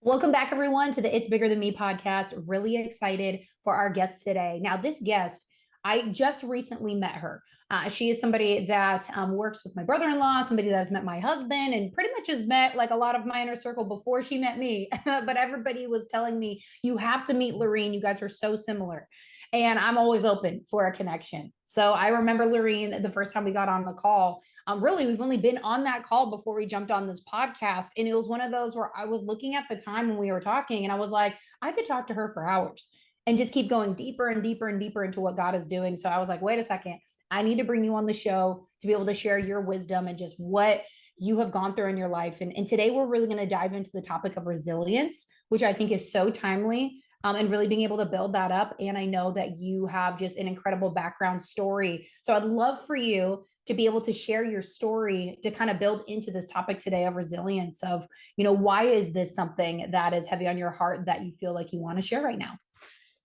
Welcome back, everyone, to the It's Bigger Than Me podcast. Really excited for our guest today. Now, this guest, I just recently met her. She is somebody that works with my brother in law, somebody that has met my husband, and pretty much has met like a lot of my inner circle before she met me. But everybody was telling me, you have to meet Laureen. You guys are so similar. And I'm always open for a connection. So I remember Laureen the first time we got on the call. Really, we've only been on that call before we jumped on this podcast. And it was one of those where I was looking at the time when we were talking and I was like, I could talk to her for hours and just keep going deeper and deeper and deeper into what God is doing. So I was like, wait a second, I need to bring you on the show to be able to share your wisdom and just what you have gone through in your life. And today we're really going to dive into the topic of resilience, which I think is so timely. And really being able to build that up. And I know that you have just an incredible background story. So I'd love for you to be able to share your story to kind of build into this topic today of resilience of, why is this something that is heavy on your heart that you feel like you want to share right now?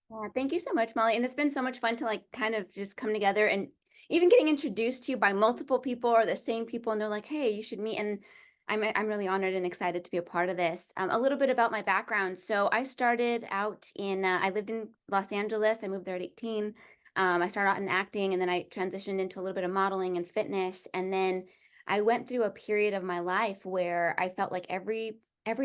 Yeah, thank you so much, Molly. And it's been so much fun to kind of just come together and even getting introduced to you by multiple people or the same people. And they're like, hey, you should meet. And I'm really honored and excited to be a part of this. A little bit about my background. So I started out I lived in Los Angeles. I moved there at 18. I started out in acting and then I transitioned into a little bit of modeling and fitness. And then I went through a period of my life where I felt like every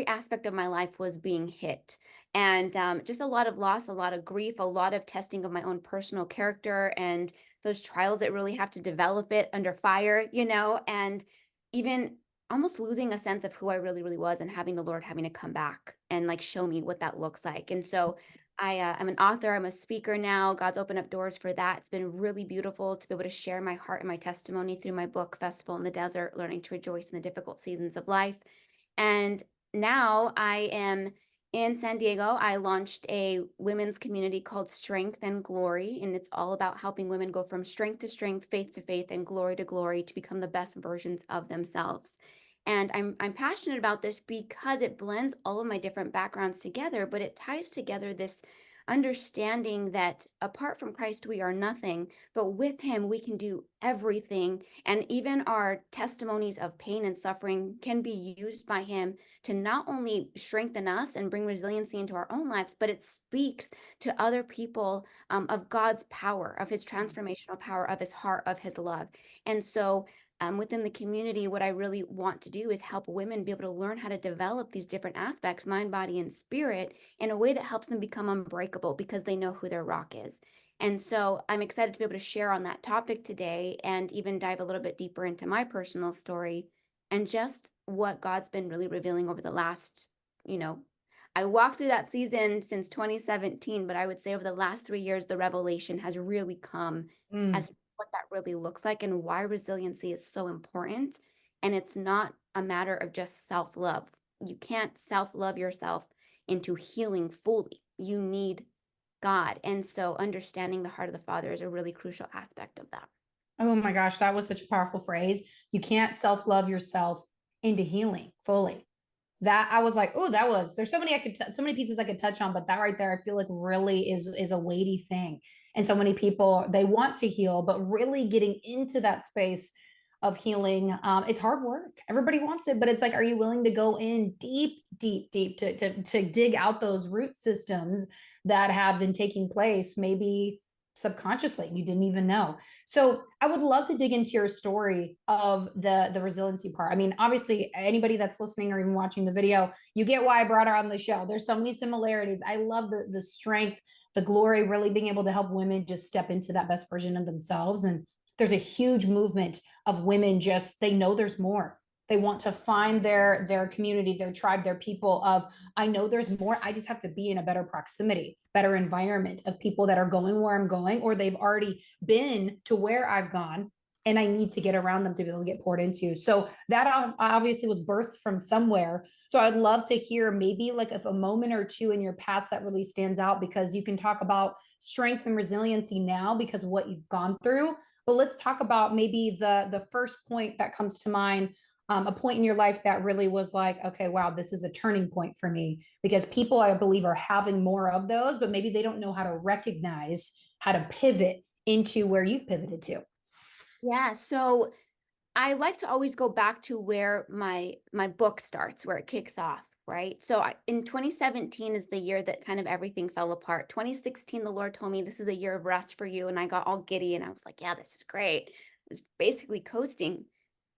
aspect of my life was being hit, and just a lot of loss, a lot of grief, a lot of testing of my own personal character, and those trials that really have to develop it under fire, and even almost losing a sense of who I really, really was, and having the Lord having to come back and show me what that looks like. And so I'm an author, I'm a speaker now. God's opened up doors for that. It's been really beautiful to be able to share my heart and my testimony through my book, Festival in the Desert, Learning to Rejoice in the Difficult Seasons of Life. And now I am in San Diego. I launched a women's community called Strength and Glory, and it's all about helping women go from strength to strength, faith to faith, and glory to glory to become the best versions of themselves. And I'm passionate about this because it blends all of my different backgrounds together, but it ties together this understanding that apart from Christ, we are nothing, but with him, we can do everything. And even our testimonies of pain and suffering can be used by him to not only strengthen us and bring resiliency into our own lives, but it speaks to other people of God's power, of his transformational power, of his heart, of his love. And so within the community, what I really want to do is help women be able to learn how to develop these different aspects, mind, body, and spirit, in a way that helps them become unbreakable because they know who their rock is. And so I'm excited to be able to share on that topic today and even dive a little bit deeper into my personal story and just what God's been really revealing over the last, I walked through that season since 2017, but I would say over the last 3 years, the revelation has really come Mm. as what that really looks like and why resiliency is so important. And it's not a matter of just self-love. You can't self-love yourself into healing fully. You need God. And so understanding the heart of the Father is a really crucial aspect of that. Oh my gosh, that was such a powerful phrase. You can't self love yourself into healing fully. That I was like, oh, there's so many so many pieces I could touch on, but that right there, I feel like really is a weighty thing. And so many people, they want to heal, but really getting into that space of healing, it's hard work. Everybody wants it, but it's like, are you willing to go in deep, deep, deep to dig out those root systems that have been taking place, maybe subconsciously you didn't even know. So I would love to dig into your story of the resiliency part. I mean, obviously, anybody that's listening or even watching the video, you get why I brought her on the show. There's so many similarities. I love the strength, the glory, really being able to help women just step into that best version of themselves. And there's a huge movement of women, just they know there's more. They want to find their community, their tribe, their people of, I know there's more. I just have to be in a better proximity, better environment of people that are going where I'm going, or they've already been to where I've gone, and I need to get around them to be able to get poured into. So that obviously was birthed from somewhere. So I'd love to hear maybe like if a moment or two in your past that really stands out, because you can talk about strength and resiliency now because of what you've gone through. But let's talk about maybe the first point that comes to mind, a point in your life that really was like, okay, wow, this is a turning point for me, because people, I believe, are having more of those, but maybe they don't know how to recognize how to pivot into where you've pivoted to. Yeah, so I like to always go back to where my book starts, where it kicks off. right? So in 2017 is the year that kind of everything fell apart. 2016, the Lord told me this is a year of rest for you. And I got all giddy and I was like, yeah, this is great. I was basically coasting.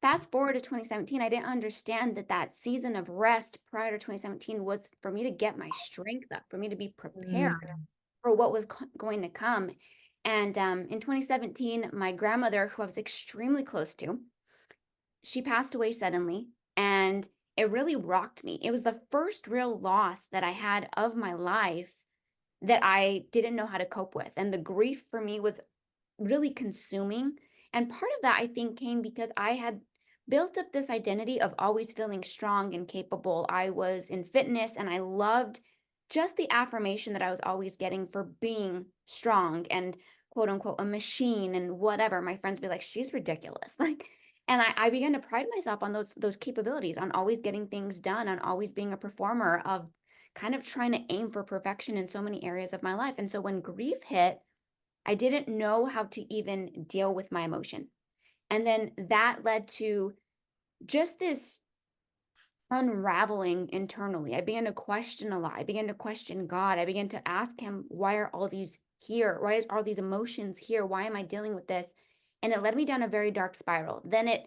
Fast forward to 2017, I didn't understand that that season of rest prior to 2017 was for me to get my strength up, for me to be prepared Mm, for what was going to come. And in 2017, my grandmother, who I was extremely close to, she passed away suddenly, and it really rocked me. It was the first real loss that I had of my life that I didn't know how to cope with. And the grief for me was really consuming. And part of that, I think, came because I had built up this identity of always feeling strong and capable. I was in fitness and I loved just the affirmation that I was always getting for being strong and quote unquote a machine and whatever. My friends would be like, she's ridiculous. Like, and I began to pride myself on those capabilities, on always getting things done, on always being a performer, of kind of trying to aim for perfection in so many areas of my life. And so when grief hit, I didn't know how to even deal with my emotion. And then that led to just this unraveling internally. I began to question a lot. I began to question God. I began to ask him, why are all these here? Why is all these emotions here? Why am I dealing with this? And it led me down a very dark spiral. Then I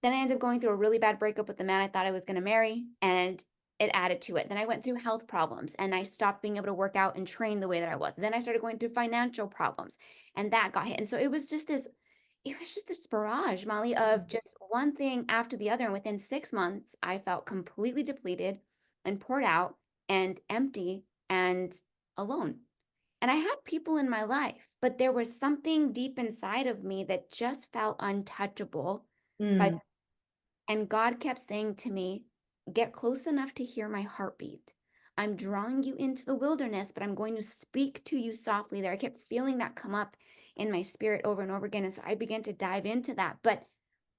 ended up going through a really bad breakup with the man I thought I was going to marry, and it added to it. Then I went through health problems and I stopped being able to work out and train the way that I was. Then I started going through financial problems and that got hit. And so it was just this barrage, Molly, of just one thing after the other. And within 6 months, I felt completely depleted and poured out and empty and alone. And I had people in my life, but there was something deep inside of me that just felt untouchable by, mm, and God kept saying to me, get close enough to hear my heartbeat. I'm drawing you into the wilderness, but I'm going to speak to you softly there. I kept feeling that come up in my spirit over and over again. And so I began to dive into that. But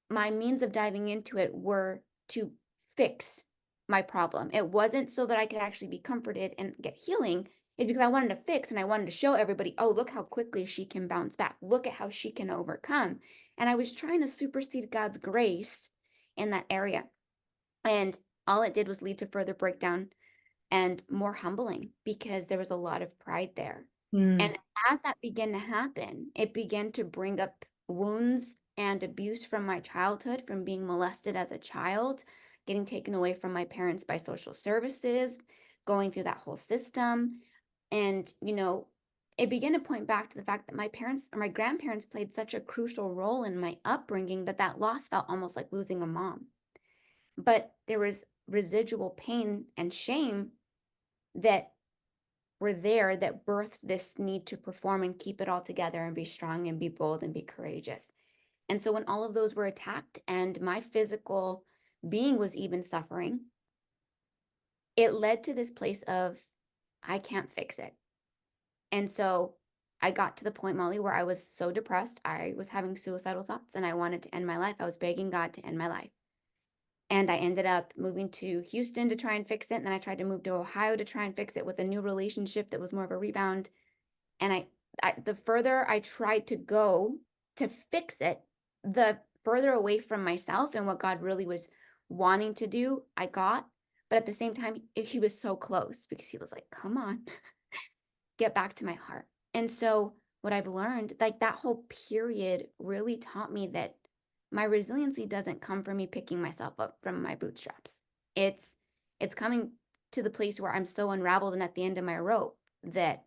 my means of diving into it were to fix my problem. It wasn't so that I could actually be comforted and get healing. It's because I wanted to fix and I wanted to show everybody, oh, look how quickly she can bounce back. Look at how she can overcome. And I was trying to supersede God's grace in that area. And all it did was lead to further breakdown and more humbling because there was a lot of pride there. mm, And as that began to happen, it began to bring up wounds and abuse from my childhood, from being molested as a child, getting taken away from my parents by social services, going through that whole system. And, it began to point back to the fact that my parents or my grandparents played such a crucial role in my upbringing that that loss felt almost like losing a mom. But there was residual pain and shame that were there that birthed this need to perform and keep it all together and be strong and be bold and be courageous. And so when all of those were attacked and my physical being was even suffering, it led to this place of, I can't fix it. And so I got to the point, Molly, where I was so depressed. I was having suicidal thoughts and I wanted to end my life. I was begging God to end my life. And I ended up moving to Houston to try and fix it. And then I tried to move to Ohio to try and fix it with a new relationship that was more of a rebound. And the further I tried to go to fix it, the further away from myself and what God really was wanting to do, I got. But at the same time, he was so close because he was like, come on, get back to my heart. And so what I've learned, like that whole period really taught me that my resiliency doesn't come from me picking myself up from my bootstraps. It's it's coming to the place where I'm so unraveled and at the end of my rope that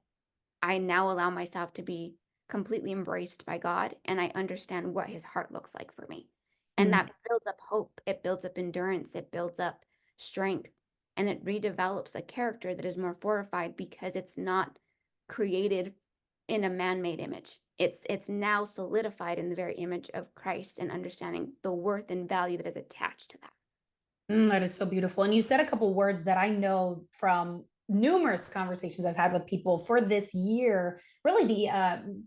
I now allow myself to be completely embraced by God and I understand what his heart looks like for me. And mm. that builds up hope, it builds up endurance, it builds up strength, and it redevelops a character that is more fortified because it's not created in a man-made image. It's now solidified in the very image of Christ and understanding the worth and value that is attached to that. That is so beautiful. And you said a couple words that I know from numerous conversations I've had with people for this year, really the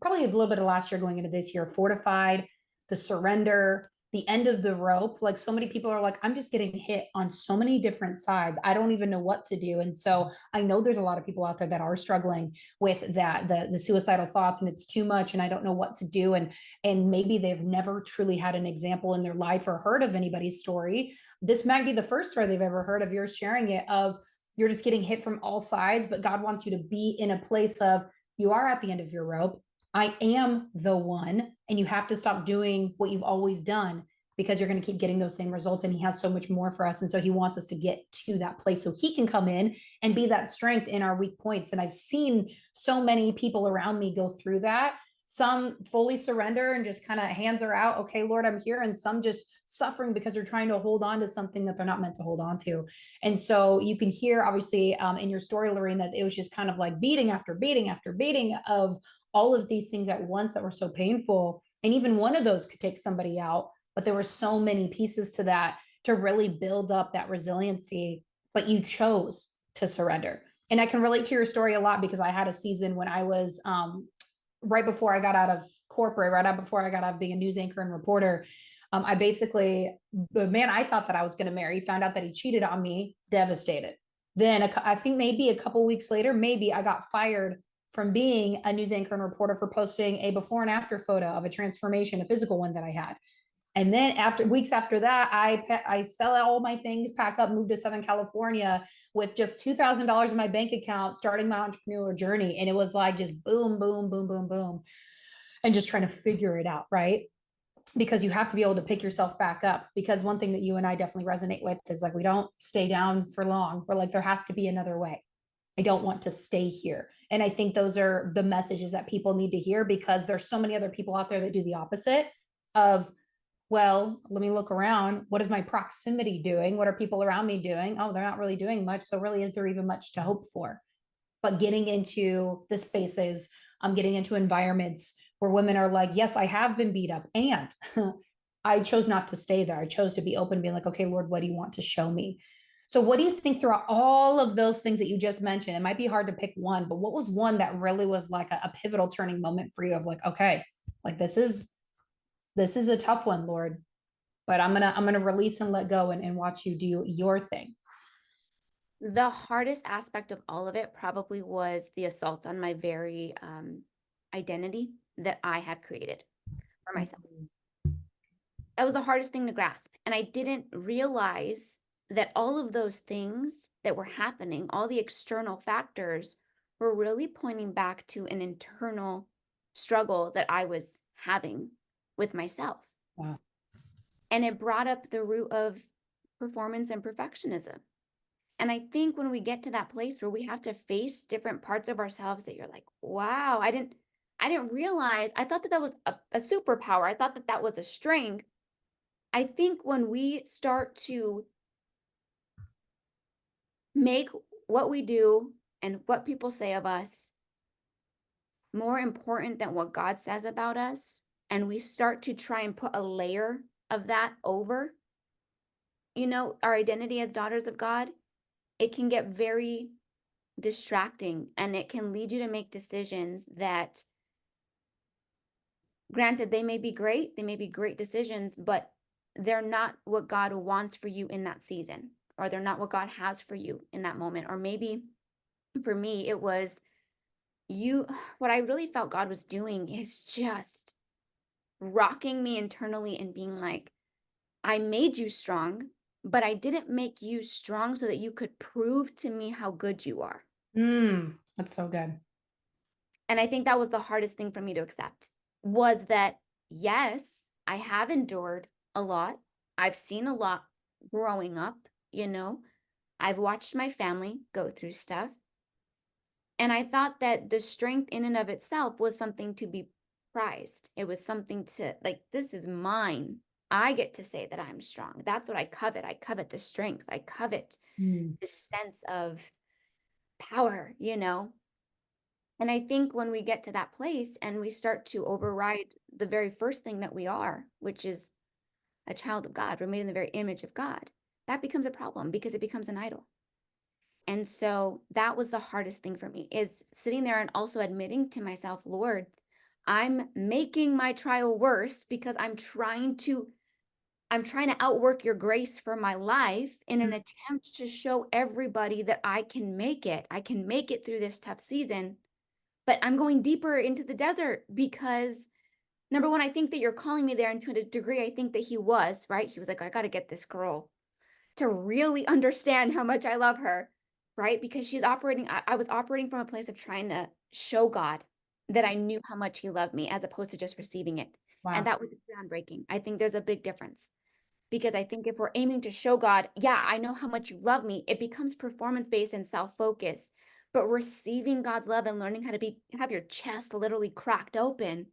probably a little bit of last year going into this year, fortified, the surrender, the end of the rope. Like so many people are like, I'm just getting hit on so many different sides. I don't even know what to do. And so I know there's a lot of people out there that are struggling with that, the suicidal thoughts, and it's too much, and I don't know what to do. And maybe they've never truly had an example in their life or heard of anybody's story. This might be the first story they've ever heard of yours sharing it, of you're just getting hit from all sides, but God wants you to be in a place of, you are at the end of your rope. I am the one. And you have to stop doing what you've always done, because you're going to keep getting those same results. And he has so much more for us. And so he wants us to get to that place so he can come in and be that strength in our weak points. And I've seen so many people around me go through that. Some fully surrender and just kind of hands are out. Okay, Lord, I'm here. And some just suffering because they're trying to hold on to something that they're not meant to hold on to. And so you can hear, obviously, in your story, Laureen, that it was just kind of like beating after beating after beating of all of these things at once that were so painful. And even one of those could take somebody out. But there were so many pieces to that to really build up that resiliency. But you chose to surrender. And I can relate to your story a lot, because I had a season when I was right before I got out of corporate, right before I got out of being a news anchor and reporter. I basically, the man I thought that I was going to marry, found out that he cheated on me, devastated. Then I think maybe a couple weeks later, maybe I got fired from being a news anchor and reporter for posting a before and after photo of a transformation, a physical one that I had. And then after weeks after that, I sell all my things, pack up, move to Southern California with just $2,000 in my bank account, starting my entrepreneurial journey. And it was like just boom, boom, boom, boom, boom, and just trying to figure it out, right? Because you have to be able to pick yourself back up. Because one thing that you and I definitely resonate with is like, we don't stay down for long. We're like, there has to be another way. I don't want to stay here. And I think those are the messages that people need to hear, because there's so many other people out there that do the opposite of, well, let me look around. What is my proximity doing? What are people around me doing? Oh, they're not really doing much. So really, is there even much to hope for? But getting into the spaces, I'm getting into environments where women are like, yes, I have been beat up. And I chose not to stay there. I chose to be open, being like, okay, Lord, what do you want to show me? So what do you think throughout all of those things that you just mentioned? It might be hard to pick one, but what was one that really was like a pivotal turning moment for you of like, okay, like this is a tough one, Lord, but I'm gonna release and let go and watch you do your thing. The hardest aspect of all of it probably was the assault on my very identity that I had created for myself. That was the hardest thing to grasp. And I didn't realize that all of those things that were happening, all the external factors, were really pointing back to an internal struggle that I was having with myself. Wow. And it brought up the root of performance and perfectionism. And I think when we get to that place where we have to face different parts of ourselves that you're like, wow, I didn't realize, I thought that that was a superpower. I thought that that was a strength. I think when we start to make what we do and what people say of us more important than what God says about us, and we start to try and put a layer of that over, our identity as daughters of God, it can get very distracting, and it can lead you to make decisions that, granted, they may be great decisions, but they're not what God wants for you in that season, or they're not what God has for you in that moment. Or maybe for me, it was what I really felt God was doing is just rocking me internally and being like, I made you strong, but I didn't make you strong so that you could prove to me how good you are. That's so good. And I think that was the hardest thing for me to accept, was that, yes, I have endured a lot. I've seen a lot growing up, I've watched my family go through stuff. And I thought that the strength in and of itself was something to be prized. It was something to, like, this is mine. I get to say that I'm strong. That's what I covet. I covet the strength. I covet this sense of power. And I think when we get to that place and we start to override the very first thing that we are, which is a child of God, we're made in the very image of God, that becomes a problem because it becomes an idol. And so that was the hardest thing for me, is sitting there and also admitting to myself, Lord, I'm making my trial worse because I'm trying to outwork your grace for my life in an attempt to show everybody that I can make it. I can make it through this tough season. But I'm going deeper into the desert because, number one, I think that you're calling me there. And to a degree, I think that he was, right? He was like, I got to get this girl to really understand how much I love her right? Because I was operating from a place of trying to show God that I knew how much he loved me as opposed to just receiving it. And Wow. that was groundbreaking. I think there's a big difference because I think if we're aiming to show God, yeah, I know how much you love me, it becomes performance based and self focused. But receiving God's love and learning how to have your chest literally cracked open,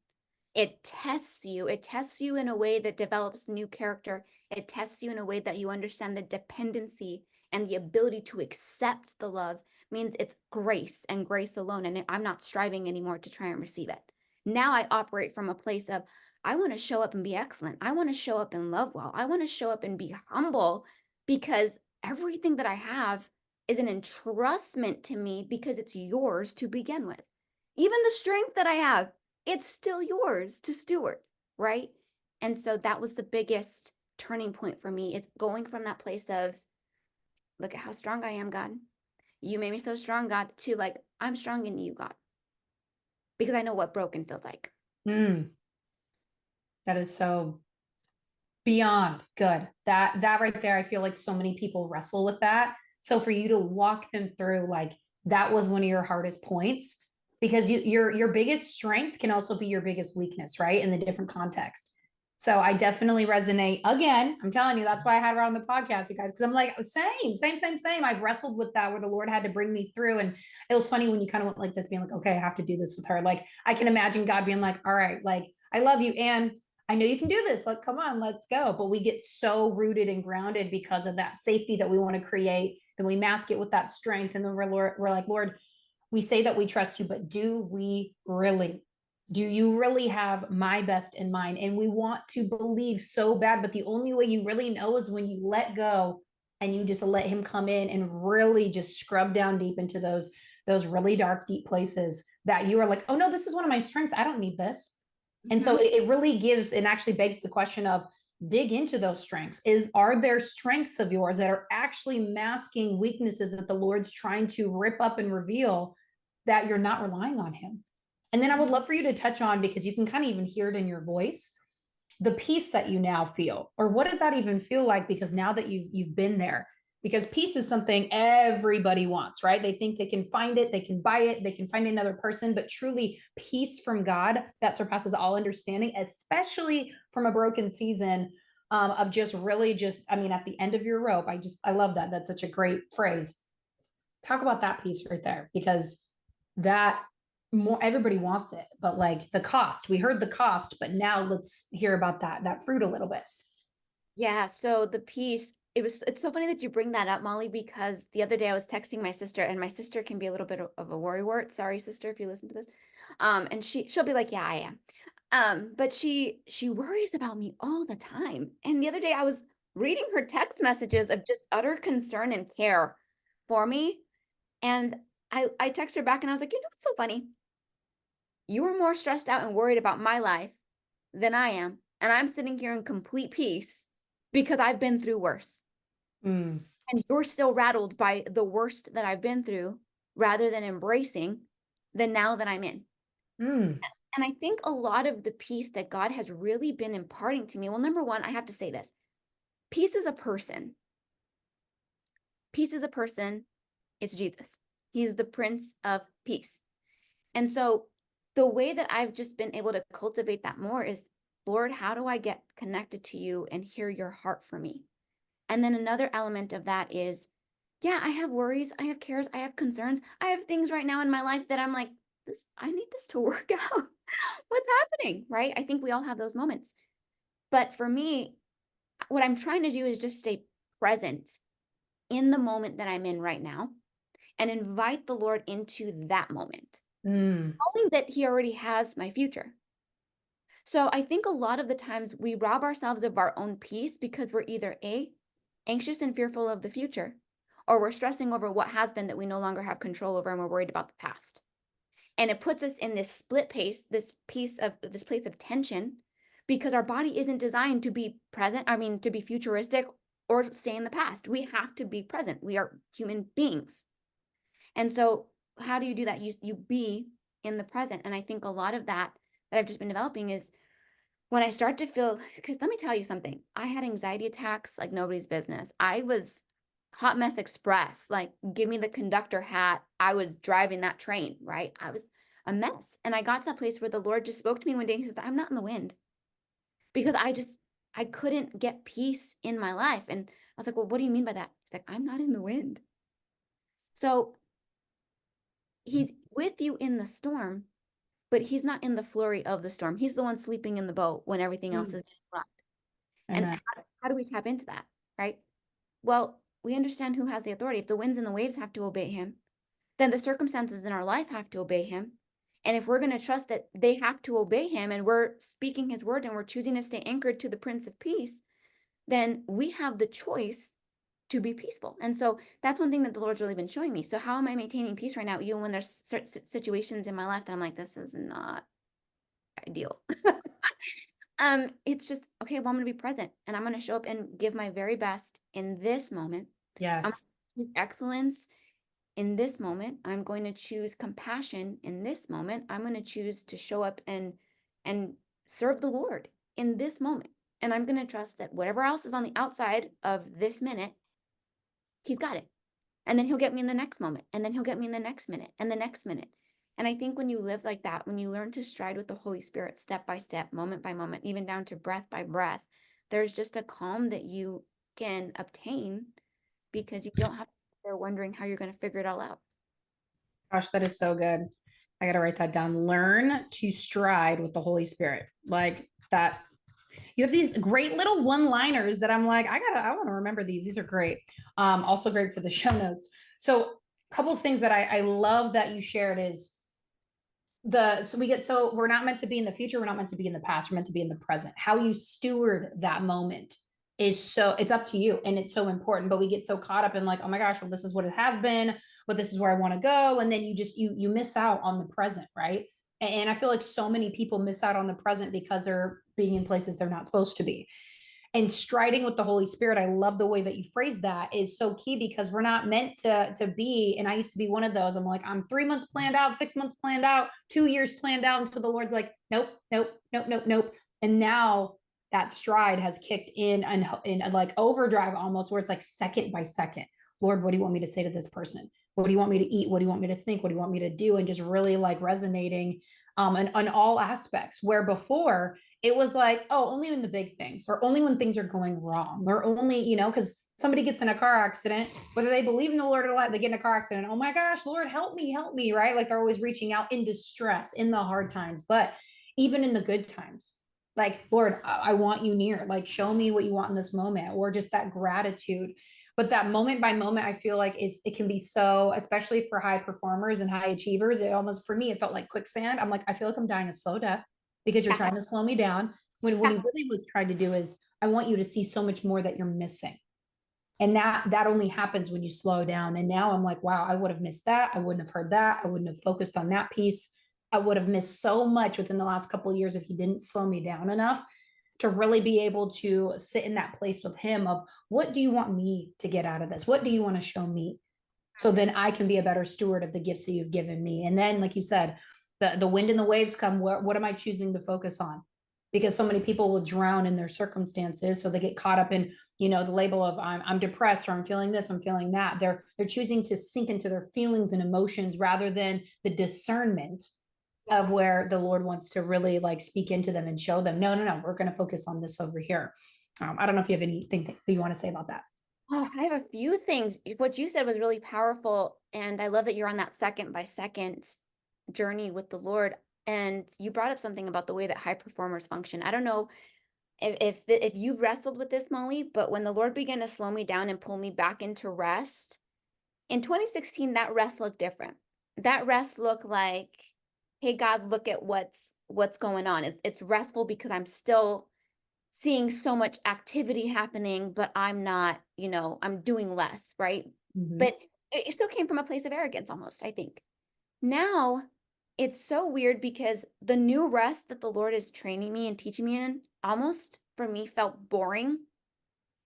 it tests you. It tests you in a way that develops new character. It tests you in a way that you understand the dependency and the ability to accept the love means it's grace and grace alone. And I'm not striving anymore to try and receive it. Now I operate from a place of, I want to show up and be excellent. I want to show up and love well. I want to show up and be humble because everything that I have is an entrustment to me because it's yours to begin with. Even the strength that I have, it's still yours to steward, right? And so that was the biggest turning point for me is going from that place of, look at how strong I am, God. You made me so strong, God, to like, I'm strong in you, God, because I know what broken feels like. Mm, that is so beyond good. That right there, I feel like so many people wrestle with that. So for you to walk them through, like that was one of your hardest points because your biggest strength can also be your biggest weakness, right? In the different context. So I definitely resonate. Again, I'm telling you, that's why I had her on the podcast, you guys, because I'm like, same. I've wrestled with that where the Lord had to bring me through. And it was funny when you kind of went like this, being like, okay, I have to do this with her. Like I can imagine God being like, all right, like I love you. And I know you can do this. Like, come on, let's go. But we get so rooted and grounded because of that safety that we want to create. Then we mask it with that strength. And then we're like, Lord, we say that we trust you, but do we really? Do you really have my best in mind? And we want to believe so bad, but the only way you really know is when you let go and you just let him come in and really just scrub down deep into those really dark, deep places that you are like, oh no, this is one of my strengths. I don't need this. And so it really gives and actually begs the question of dig into those strengths. Are there strengths of yours that are actually masking weaknesses that the Lord's trying to rip up and reveal that you're not relying on him? And then I would love for you to touch on, because you can kind of even hear it in your voice, the peace that you now feel, or what does that even feel like? Because now that you've been there, because peace is something everybody wants, right? They think they can find it, they can buy it, they can find another person, but truly peace from God that surpasses all understanding, especially from a broken season of just really just, I mean, at the end of your rope. I love that. That's such a great phrase. Talk about that piece right there, because that more everybody wants it, but like the cost, we heard the cost, but now let's hear about that fruit a little bit. Yeah, so the piece, it's so funny that you bring that up, Molly, because the other day I was texting my sister, and my sister can be a little bit of a worrywart. Sorry, sister, if you listen to this. And she'll be like, "Yeah, I am." But she worries about me all the time. And the other day I was reading her text messages of just utter concern and care for me. And I text her back and I was like, you know what's so funny? You are more stressed out and worried about my life than I am. And I'm sitting here in complete peace because I've been through worse. Mm, And you're still rattled by the worst that I've been through rather than embracing the now that I'm in. mm, And I think a lot of the peace that God has really been imparting to me, well, number one, I have to say this. Peace is a person. Peace is a person. It's Jesus. He's the Prince of Peace. And so the way that I've just been able to cultivate that more is, Lord, how do I get connected to you and hear your heart for me? And then another element of that is, yeah, I have worries, I have cares, I have concerns. I have things right now in my life that I'm like, I need this to work out. What's happening? Right? I think we all have those moments. But for me, what I'm trying to do is just stay present in the moment that I'm in right now and invite the Lord into that moment, mm, knowing that He already has my future. So I think a lot of the times we rob ourselves of our own peace because we're either A, anxious and fearful of the future, or we're stressing over what has been that we no longer have control over and we're worried about the past. And it puts us in this split pace, this place of tension, because our body isn't designed to be present, I mean, to be futuristic or stay in the past. We have to be present. We are human beings. And so how do you do that? You be in the present. And I think a lot of that I've just been developing is when I start to feel, because let me tell you something, I had anxiety attacks like nobody's business. hot mess express, like give me the conductor hat. I was driving that train, right? I was a mess. And I got to that place where the Lord just spoke to me one day and he says, I'm not in the wind because I couldn't get peace in my life. And I was like, well, what do you mean by that? He's like, I'm not in the wind. So he's with you in the storm, but he's not in the flurry of the storm. He's the one sleeping in the boat when everything else Mm. is rocked. And Amen. how do we tap into that? Right. Well, we understand who has the authority. If the winds and the waves have to obey him, then the circumstances in our life have to obey him. And if we're going to trust that they have to obey him and we're speaking his word and we're choosing to stay anchored to the Prince of Peace, then we have the choice to be peaceful. And so that's one thing that the Lord's really been showing me. So how am I maintaining peace right now? Even when there's certain situations in my life that I'm like, this is not ideal. It's just, okay, well, I'm going to be present and I'm going to show up and give my very best in this moment. I'm Yes. going to choose excellence in this moment. I'm going to choose compassion in this moment. I'm going to choose to show up and serve the Lord in this moment. And I'm going to trust that whatever else is on the outside of this minute, he's got it. And then he'll get me in the next moment. And then he'll get me in the next minute and the next minute. And I think when you live like that, when you learn to stride with the Holy Spirit step by step, moment by moment, even down to breath by breath, there's just a calm that you can obtain because you don't have to sit there wondering how you're going to figure it all out. Gosh, that is so good. I got to write that down. Learn to stride with the Holy Spirit. Like that. You have these great little one-liners that I'm like, I want to remember these. These are great. Also great for the show notes. So a couple of things that I love that you shared is so we're not meant to be in the future, we're not meant to be in the past, we're meant to be in the present. How you steward that moment is so it's up to you and it's so important, but we get so caught up in like, oh my gosh, well, this is what it has been, but this is where I want to go. And then you miss out on the present, right? And I feel like so many people miss out on the present because they're being in places they're not supposed to be. And striding with the Holy Spirit, I love the way that you phrase that, is so key because we're not meant to be. And I used to be one of those. I'm like, I'm 3 months planned out, 6 months planned out, 2 years planned out until the Lord's like, nope, nope, nope, nope, nope. And now that stride has kicked in like overdrive almost, where it's like second by second. Lord, what do you want me to say to this person? What do you want me to eat? What do you want me to think? What do you want me to do? And just really like resonating on all aspects. Where before it was like, oh, only in the big things, or only when things are going wrong, or only, because somebody gets in a car accident, whether they believe in the Lord or not, they get in a car accident. Oh my gosh, Lord, help me, right? Like they're always reaching out in distress, in the hard times, but even in the good times, like, Lord, I want you near, like, show me what you want in this moment, or just that gratitude. But that moment by moment, I feel like it can be so, especially for high performers and high achievers. It almost, for me, it felt like quicksand. I'm like, I feel like I'm dying a slow death because you're trying to slow me down. When what he really was trying to do is, I want you to see so much more that you're missing. And that only happens when you slow down. And now I'm like, wow, I would have missed that. I wouldn't have heard that. I wouldn't have focused on that piece. I would have missed so much within the last couple of years if he didn't slow me down enough to really be able to sit in that place with him of, what do you want me to get out of this? What do you want to show me? So then I can be a better steward of the gifts that you've given me. And then, like you said, the wind and the waves come. What am I choosing to focus on? Because so many people will drown in their circumstances. So they get caught up in, the label of I'm depressed, or I'm feeling this, I'm feeling that. They're choosing to sink into their feelings and emotions rather than the discernment of where the Lord wants to really like speak into them and show them, no, we're going to focus on this over here. I don't know if you have anything that you want to say about that. Oh, I have a few things. What you said was really powerful. And I love that you're on that second by second journey with the Lord. And you brought up something about the way that high performers function. I don't know if you've wrestled with this, Molly, but when the Lord began to slow me down and pull me back into rest, in 2016, that rest looked different. That rest looked like, hey, God, look at what's going on. It's restful because I'm still seeing so much activity happening, but I'm not, I'm doing less, right? Mm-hmm. But it still came from a place of arrogance almost, I think. Now it's so weird because the new rest that the Lord is training me and teaching me in almost for me felt boring.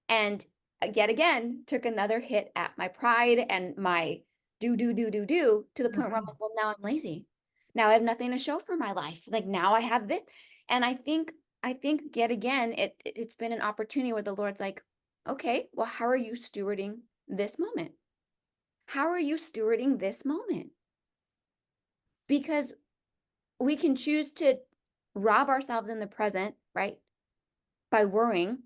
And yet again, took another hit at my pride and my do to the point where I'm like, well, now I'm lazy. Now I have nothing to show for my life. Like now I have this. And I think yet again, it's been an opportunity where the Lord's like, okay, well, how are you stewarding this moment? How are you stewarding this moment? Because we can choose to rob ourselves in the present, right? By worrying.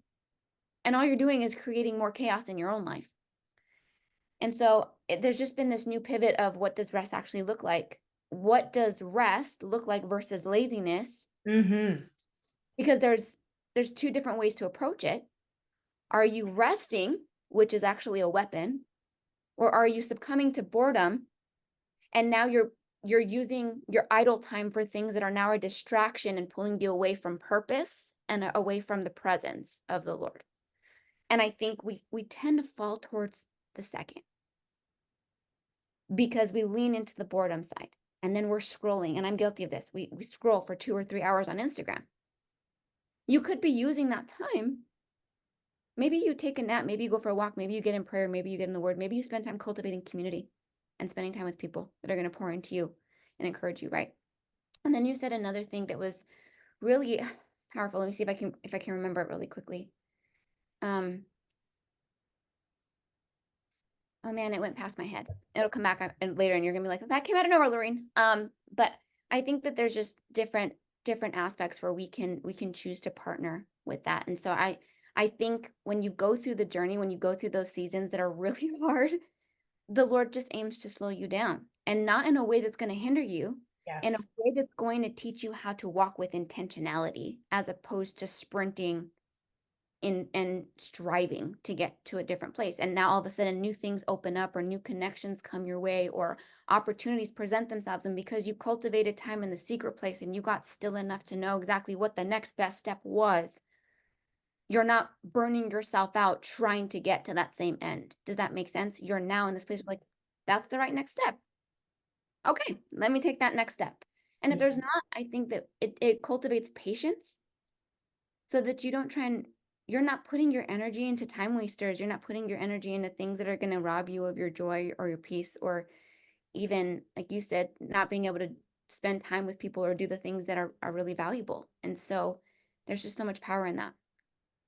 And all you're doing is creating more chaos in your own life. And so there's just been this new pivot of what does rest actually look like? What does rest look like versus laziness? Mm-hmm. Because there's two different ways to approach it. Are you resting, which is actually a weapon, or are you succumbing to boredom and now you're using your idle time for things that are now a distraction and pulling you away from purpose and away from the presence of the Lord? And I think we tend to fall towards the second because we lean into the boredom side and then we're scrolling. And I'm guilty of this. We scroll for 2 or 3 hours on Instagram. You could be using that time. Maybe you take a nap, maybe you go for a walk, maybe you get in prayer, maybe you get in the word, maybe you spend time cultivating community and spending time with people that are going to pour into you and encourage you, right? And then you said another thing that was really powerful. Let me see if I can remember it really quickly. Oh man, it went past my head. It'll come back and later, and you're gonna be like, "That came out of nowhere, Laureen." But I think that there's just different aspects where we can choose to partner with that. And so I think when you go through the journey, when you go through those seasons that are really hard, the Lord just aims to slow you down, and not in a way that's going to hinder you, in a Yes. way that's going to teach you how to walk with intentionality as opposed to sprinting in and striving to get to a different place. And now all of a sudden new things open up or new connections come your way or opportunities present themselves. And because you cultivated time in the secret place and you got still enough to know exactly what the next best step was, you're not burning yourself out trying to get to that same end. Does that make sense? You're now in this place where like, that's the right next step. Okay, let me take that next step. And if there's Yeah. not, I think that it cultivates patience so that you don't try and you're not putting your energy into time wasters. You're not putting your energy into things that are going to rob you of your joy or your peace, or even, like you said, not being able to spend time with people or do the things that are really valuable. And so there's just so much power in that.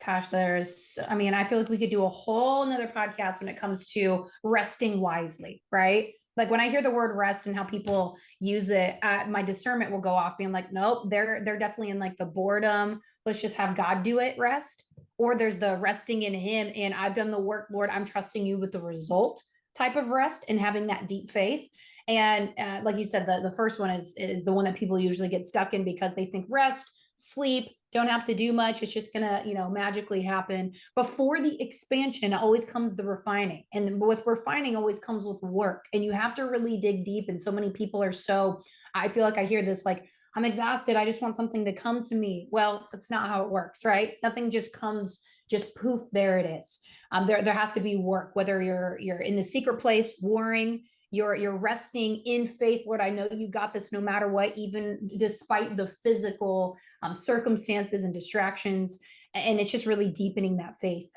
Gosh, I mean, I feel like we could do a whole nother podcast when it comes to resting wisely, right? Like when I hear the word rest and how people use it, my discernment will go off being like, nope, they're definitely in like the boredom. Let's just have God do it rest. Or there's the resting in him and I've done the work, Lord, I'm trusting you with the result type of rest and having that deep faith. And like you said, the first one is the one that people usually get stuck in because they think rest, sleep, don't have to do much. It's just gonna, magically happen. Before the expansion always comes the refining. And with refining always comes with work. And you have to really dig deep. And so many people are I feel like I hear this like, I'm exhausted. I just want something to come to me. Well, that's not how it works, right? Nothing just comes, just poof, there it is. There has to be work, whether you're in the secret place, warring, you're resting in faith, Lord. I know you got this no matter what, even despite the physical circumstances and distractions. And it's just really deepening that faith.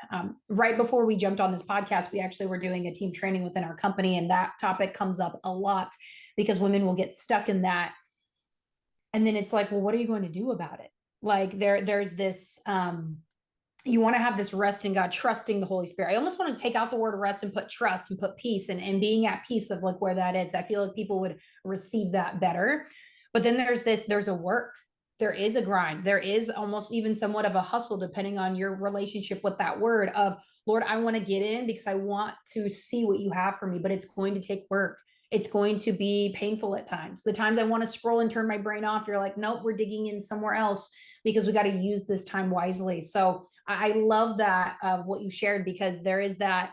Right before we jumped on this podcast, we actually were doing a team training within our company, and that topic comes up a lot because women will get stuck in that. And then it's like, well, what are you going to do about it? Like there's this you want to have this rest in God, trusting the Holy Spirit. I almost want to take out the word rest and put trust and put peace and being at peace of like where that is. I feel like people would receive that better. But then there's a work, there is a grind, there is almost even somewhat of a hustle, depending on your relationship with that word of, Lord, I want to get in because I want to see what you have for me, but it's going to take work. It's going to be painful at times. The times I want to scroll and turn my brain off, you're like, nope, we're digging in somewhere else because we got to use this time wisely. So I love that of what you shared because there is that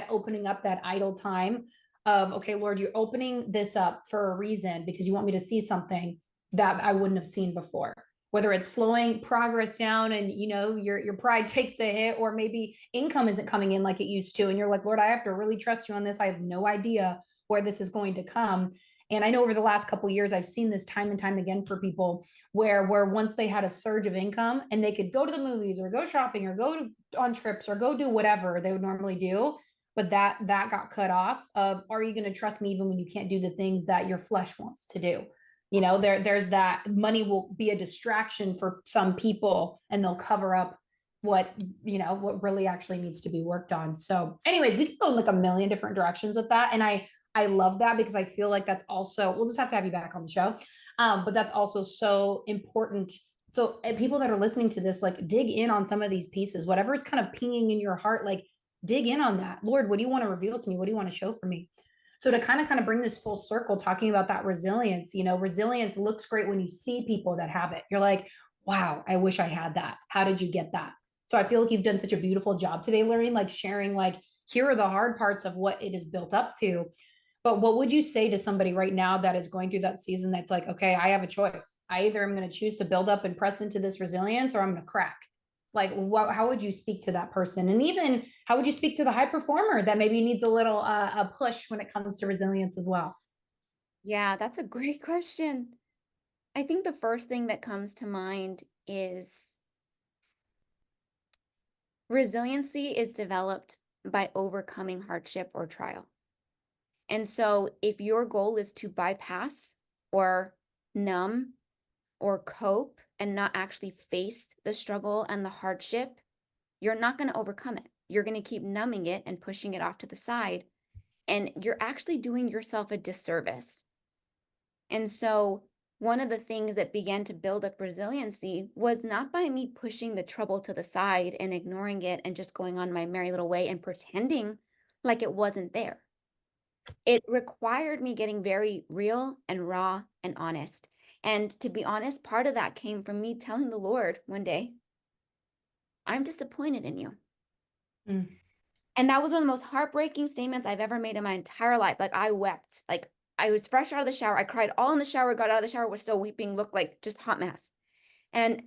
opening up that idle time of, okay, Lord, you're opening this up for a reason because you want me to see something that I wouldn't have seen before. Whether it's slowing progress down and your pride takes a hit, or maybe income isn't coming in like it used to, and you're like, Lord, I have to really trust you on this. I have no idea where this is going to come. And I know over the last couple of years, I've seen this time and time again for people where once they had a surge of income and they could go to the movies or go shopping or go on trips or go do whatever they would normally do, but that got cut off of, are you going to trust me even when you can't do the things that your flesh wants to do? There's that money will be a distraction for some people and they'll cover up what, what really actually needs to be worked on. So anyways, we can go in like a million different directions with that. And I love that because I feel like that's also, we'll just have to have you back on the show. But that's also so important. So people that are listening to this, like dig in on some of these pieces, whatever is kind of pinging in your heart, like dig in on that. Lord, what do you want to reveal to me? What do you want to show for me? So to kind of bring this full circle, talking about that resilience, resilience looks great when you see people that have it. You're like, wow, I wish I had that. How did you get that? So I feel like you've done such a beautiful job today, Lorraine, like sharing, like, here are the hard parts of what it is built up to. But what would you say to somebody right now that is going through that season that's like, okay, I have a choice. I either am going to choose to build up and press into this resilience or I'm going to crack. Like, how would you speak to that person? And even how would you speak to the high performer that maybe needs a little a push when it comes to resilience as well? Yeah, that's a great question. I think the first thing that comes to mind is resiliency is developed by overcoming hardship or trial. And so if your goal is to bypass or numb or cope and not actually face the struggle and the hardship, you're not going to overcome it. You're going to keep numbing it and pushing it off to the side. And you're actually doing yourself a disservice. And so one of the things that began to build up resiliency was not by me pushing the trouble to the side and ignoring it and just going on my merry little way and pretending like it wasn't there. It required me getting very real and raw and honest. And to be honest, part of that came from me telling the Lord one day, I'm disappointed in you. Mm. And that was one of the most heartbreaking statements I've ever made in my entire life. Like I wept. Like I was fresh out of the shower. I cried all in the shower, got out of the shower, was still weeping, looked like just hot mess. And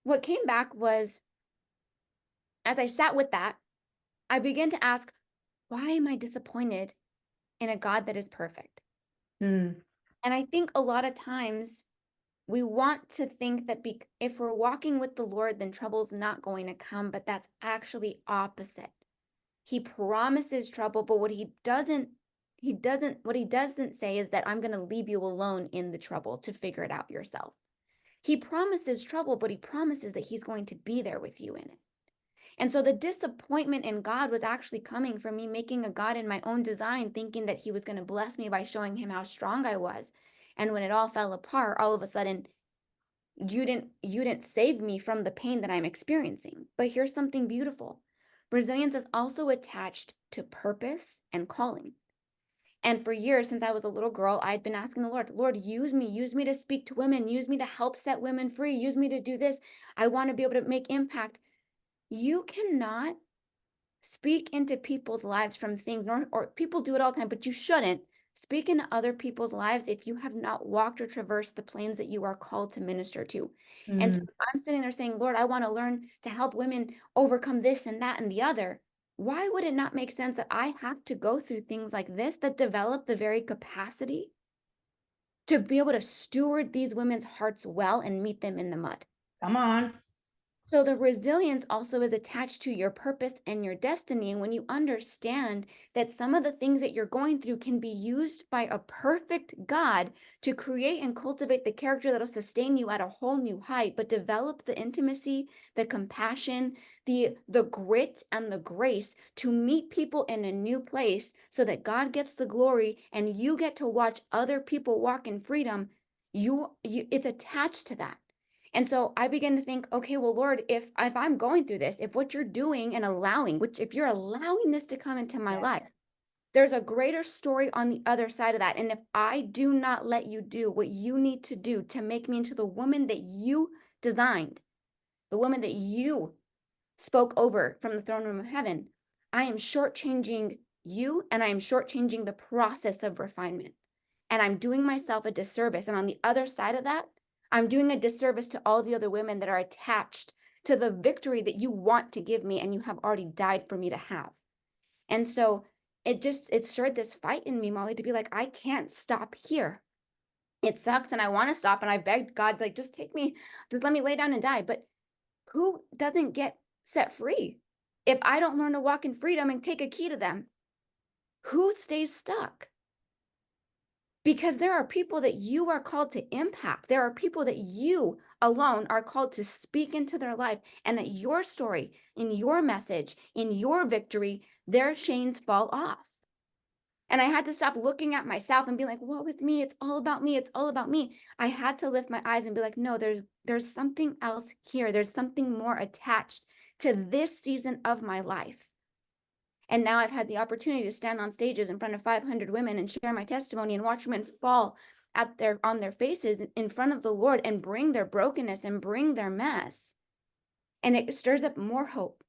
what came back was, as I sat with that, I began to ask, why am I disappointed in a God that is perfect? Mm. And I think a lot of times we want to think that if we're walking with the Lord, then trouble's not going to come, but that's actually opposite. He promises trouble, but what he doesn't say is that I'm going to leave you alone in the trouble to figure it out yourself. He promises trouble, but he promises that he's going to be there with you in it. And so the disappointment in God was actually coming from me making a God in my own design, thinking that he was going to bless me by showing him how strong I was. And when it all fell apart, all of a sudden, you didn't save me from the pain that I'm experiencing. But here's something beautiful. Resilience is also attached to purpose and calling. And for years, since I was a little girl, I'd been asking the Lord, use me to speak to women, use me to help set women free, use me to do this. I want to be able to make impact. You cannot speak into people's lives from things, or people do it all the time, but you shouldn't speak into other people's lives if you have not walked or traversed the planes that you are called to minister to. And so Mm. I'm sitting there saying, Lord, I want to learn to help women overcome this and that and the other. Why would it not make sense that I have to go through things like this that develop the very capacity to be able to steward these women's hearts well and meet them in the mud? Come on. So the resilience also is attached to your purpose and your destiny. And when you understand that some of the things that you're going through can be used by a perfect God to create and cultivate the character that'll sustain you at a whole new height, but develop the intimacy, the compassion, the grit and the grace to meet people in a new place so that God gets the glory and you get to watch other people walk in freedom, it's attached to that. And so I began to think, okay, well, Lord, if I'm going through this, if what you're doing and allowing, which if you're allowing this to come into my Yeah. life, there's a greater story on the other side of that. And if I do not let you do what you need to do to make me into the woman that you designed, the woman that you spoke over from the throne room of heaven, I am shortchanging you and I am shortchanging the process of refinement. And I'm doing myself a disservice. And on the other side of that, I'm doing a disservice to all the other women that are attached to the victory that you want to give me and you have already died for me to have. And so it stirred this fight in me, Molly, to be like, I can't stop here. It sucks and I want to stop. And I begged God, like, just take me, just let me lay down and die. But who doesn't get set free? If I don't learn to walk in freedom and take a key to them, who stays stuck? because there are people that you are called to impact. There are people that you alone are called to speak into their life, and that your story, in your message, in your victory, their chains fall off. And I had to stop looking at myself and be like, "What with me? It's all about me. It's all about me." I had to lift my eyes and be like, "No, there's something else here. There's something more attached to this season of my life." And now I've had the opportunity to stand on stages in front of 500 women and share my testimony and watch women fall on their faces in front of the Lord and bring their brokenness and bring their mess. And it stirs up more hope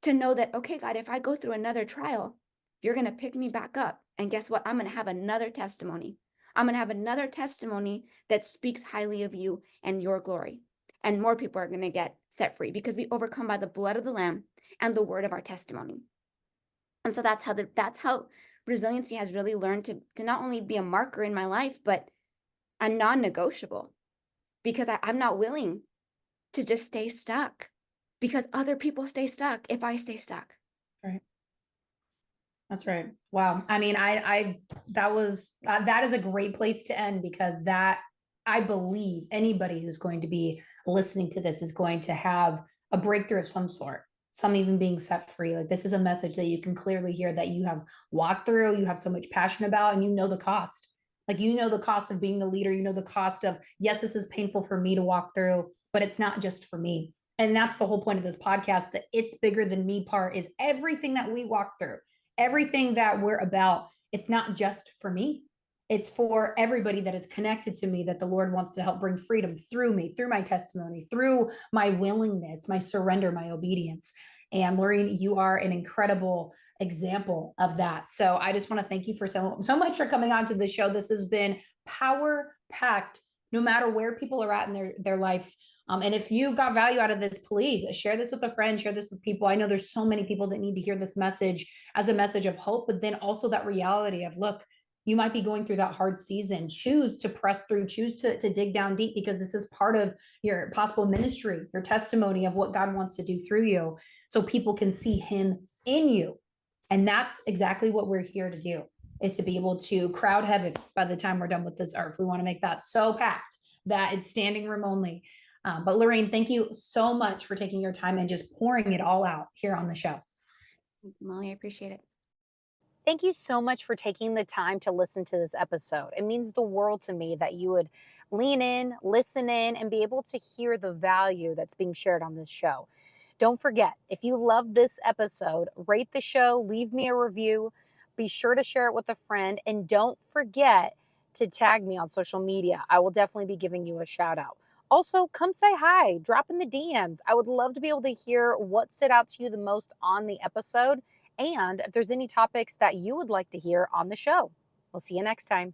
to know that, okay, God, if I go through another trial, you're going to pick me back up. And guess what? I'm going to have another testimony. I'm going to have another testimony that speaks highly of you and your glory. And more people are going to get set free because we overcome by the blood of the Lamb and the word of our testimony. And so that's how resiliency has really learned to not only be a marker in my life, but a non-negotiable, because I'm not willing to just stay stuck because other people stay stuck if I stay stuck. Right. That's right. Wow. I mean, that is a great place to end, because that, I believe anybody who's going to be listening to this is going to have a breakthrough of some sort, some even being set free. Like, this is a message that you can clearly hear that you have walked through, you have so much passion about, and you know the cost. Like, you know the cost of being the leader, you know the cost of, yes, this is painful for me to walk through, but it's not just for me. And that's the whole point of this podcast, that it's bigger than me part is everything that we walk through, everything that we're about. It's not just for me. It's for everybody that is connected to me, that the Lord wants to help bring freedom through me, through my testimony, through my willingness, my surrender, my obedience. And Laureen, you are an incredible example of that. So I just want to thank you for so much for coming on to the show. This has been power packed, no matter where people are at in their life. And if you got value out of this, please share this with a friend, share this with people. I know there's so many people that need to hear this message as a message of hope, but then also that reality of, look, you might be going through that hard season. Choose to press through, choose to dig down deep, because this is part of your possible ministry, your testimony of what God wants to do through you, so people can see him in you. And that's exactly what we're here to do, is to be able to crowd heaven by the time we're done with this earth. We want to make that so packed that it's standing room only. But Laureen, thank you so much for taking your time and just pouring it all out here on the show. Thank you, Molly. I appreciate it. Thank you so much for taking the time to listen to this episode. It means the world to me that you would lean in, listen in, and be able to hear the value that's being shared on this show. Don't forget, if you love this episode, rate the show, leave me a review, be sure to share it with a friend, and don't forget to tag me on social media. I will definitely be giving you a shout out. Also, come say hi, drop in the DMs. I would love to be able to hear what stood out to you the most on the episode, and if there's any topics that you would like to hear on the show. We'll see you next time.